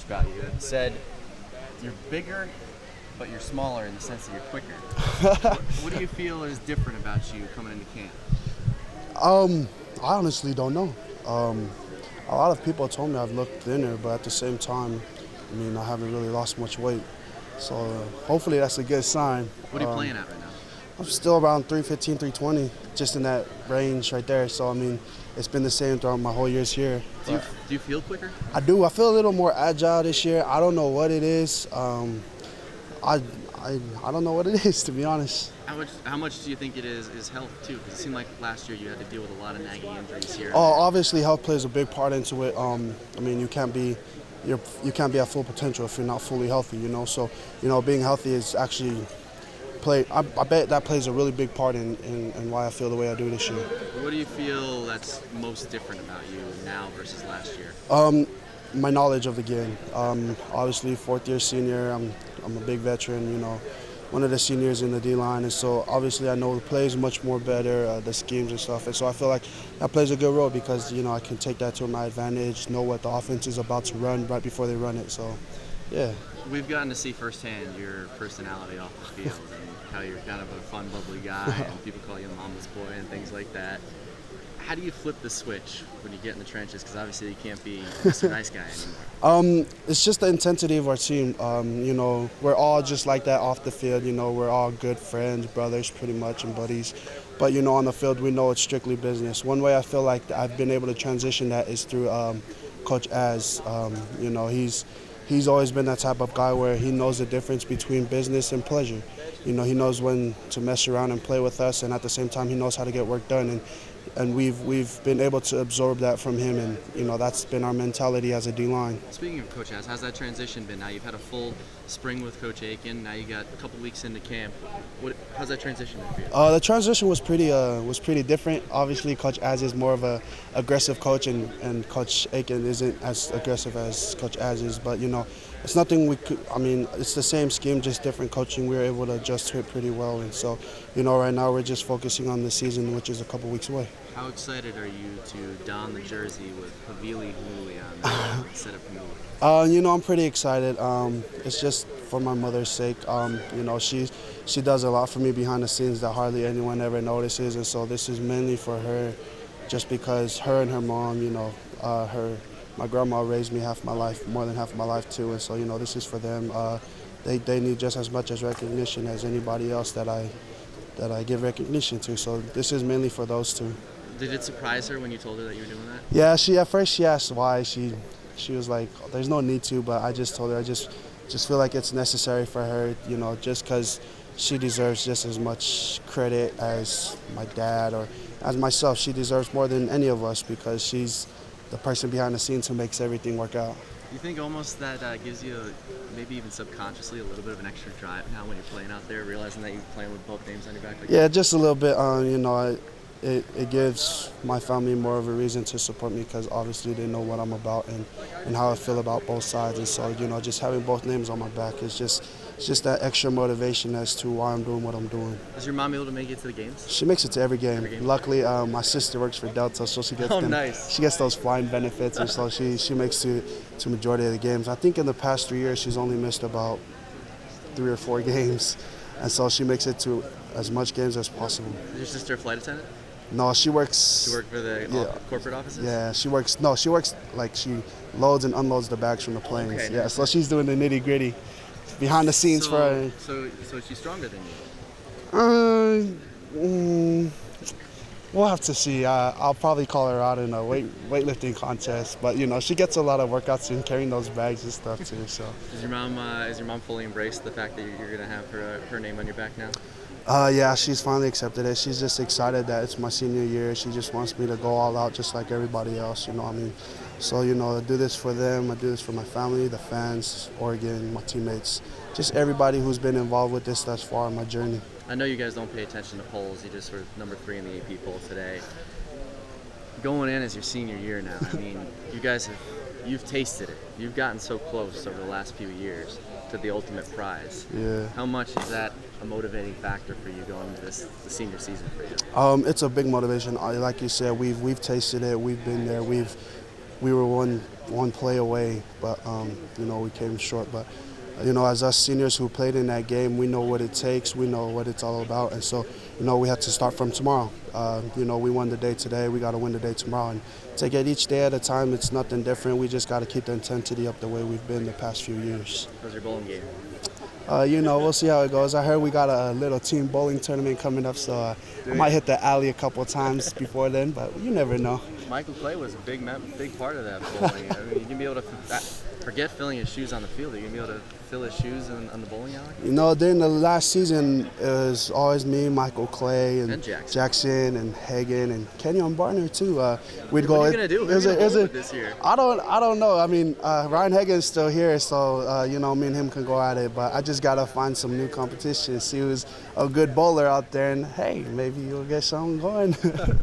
about you. It said you're bigger, but you're smaller in the sense that you're quicker. What do you feel is different about you coming into camp? I honestly don't know. A lot of people told me I've looked thinner, but at the same time, I mean, I haven't really lost much weight. So hopefully that's a good sign. What are you playing at right now? I'm still around 315, 320, just in that range right there. So, I mean, it's been the same throughout my whole years here. Do you feel quicker? I do. I feel a little more agile this year. I don't know what it is. I don't know what it is, to be honest. How much do you think it is health, too? Because it seemed like last year you had to deal with a lot of nagging injuries here. Oh, obviously health plays a big part into it. I mean, you can't be at full potential if you're not fully healthy, you know. So, you know, being healthy is actually I bet that plays a really big part in why I feel the way I do this year. What do you feel that's most different about you now versus last year? My knowledge of the game. Obviously, fourth-year senior. I'm a big veteran, you know, one of the seniors in the D-line, and so obviously I know the plays much more better, the schemes and stuff, and so I feel like that plays a good role because, you know, I can take that to my advantage, know what the offense is about to run right before they run it, so, yeah. We've gotten to see firsthand your personality off the field and how you're kind of a fun, bubbly guy, and people call you mama's boy and things like that. How do you flip the switch when you get in the trenches? Because obviously you can't be Mr. Nice Guy anymore. It's just the intensity of our team. You know, we're all just like that off the field. You know, we're all good friends, brothers pretty much, and buddies. But, you know, on the field, we know it's strictly business. One way I feel like I've been able to transition that is through Coach Az. You know, he's always been that type of guy where he knows the difference between business and pleasure. You know, he knows when to mess around and play with us, and at the same time, he knows how to get work done. And we've been able to absorb that from him, and, you know, that's been our mentality as a D-line. Speaking of Coach Az, how's that transition been? Now you've had a full spring with Coach Aiken. Now you got a couple weeks into camp. How's that transition been for you? The transition was pretty different. Obviously, Coach Az is more of a aggressive coach, and Coach Aiken isn't as aggressive as Coach Az is. But, you know, it's nothing we could. I mean, it's the same scheme, just different coaching. We were able to adjust to it pretty well, and so, you know, right now we're just focusing on the season, which is a couple weeks away. How excited are you to don the jersey with Havili-Heimuli on instead of Heimuli? You know, I'm pretty excited. It's just for my mother's sake. You know, she does a lot for me behind the scenes that hardly anyone ever notices, and so this is mainly for her, just because her and her mom, you know, my grandma raised me half my life, more than half of my life too, and so, you know, this is for them. They need just as much as recognition as anybody else that I give recognition to. So this is mainly for those two. Did it surprise her when you told her that you were doing that? Yeah, at first she asked why. She was like, "There's no need to," but I just told her I just feel like it's necessary for her, you know, just because she deserves just as much credit as my dad or as myself. She deserves more than any of us because she's the person behind the scenes who makes everything work out. You think almost that gives you, maybe even subconsciously, a little bit of an extra drive now when you're playing out there, realizing that you're playing with both names on your back? Yeah, just a little bit. You know, it gives my family more of a reason to support me because obviously they know what I'm about and how I feel about both sides. And so, you know, just having both names on my back is just that extra motivation as to why I'm doing what I'm doing. Is your mom able to make it to the games? She makes it to every game. Luckily, my sister works for Delta, so she gets nice. She gets those flying benefits, and so she makes it to majority of the games. I think in the past 3 years, she's only missed about 3 or 4 games, and so she makes it to as much games as possible. Is your sister a flight attendant? No, she works. She works for the corporate offices? Yeah, she works. No, she works like she loads and unloads the bags from the planes. Okay, yeah, so she's doing the nitty gritty, behind the scenes for her. So she's stronger than you? We'll have to see. I'll probably call her out in a weightlifting contest, but you know she gets a lot of workouts in carrying those bags and stuff too. So. Is your mom fully embraced the fact that you're gonna have her name on your back now? Yeah, she's finally accepted it. She's just excited that it's my senior year. She just wants me to go all out just like everybody else, you know what I mean? So, you know, I do this for them. I do this for my family, the fans, Oregon, my teammates, just everybody who's been involved with this thus far in my journey. I know you guys don't pay attention to polls. You just were number 3 in the AP poll today. Going in as your senior year now, I mean, you've tasted it. You've gotten so close over the last few years to the ultimate prize. Yeah. How much is that a motivating factor for you going into the senior season for you? It's a big motivation. Like you said, we've tasted it. We've been there. we were one play away, but we came short. But as us seniors who played in that game, we know what it takes, we know what it's all about, and so we have to start from tomorrow. We won the day today, we got to win the day tomorrow, and take it each day at a time. It's nothing different. We just got to keep the intensity up the way we've been the past few years. How's your bowling game? We'll see how it goes. I heard we got a little team bowling tournament coming up, so I might hit the alley a couple of times before then, but you never know. Michael Clay was a big part of that bowling. I mean, you can be able to forget filling his shoes on the field. Are you going to be able to fill his shoes on the bowling alley? During the last season, it was always me, Michael Clay, and Jackson and Hagan, and Kenyon Barner, too. We'd go. What are you going to do? Who's going to this year? I don't know. I mean, Ryan Hagan's still here, so, me and him can go at it, but I just got to find some new competition, see who's a good bowler out there, and, hey, maybe you'll get something going.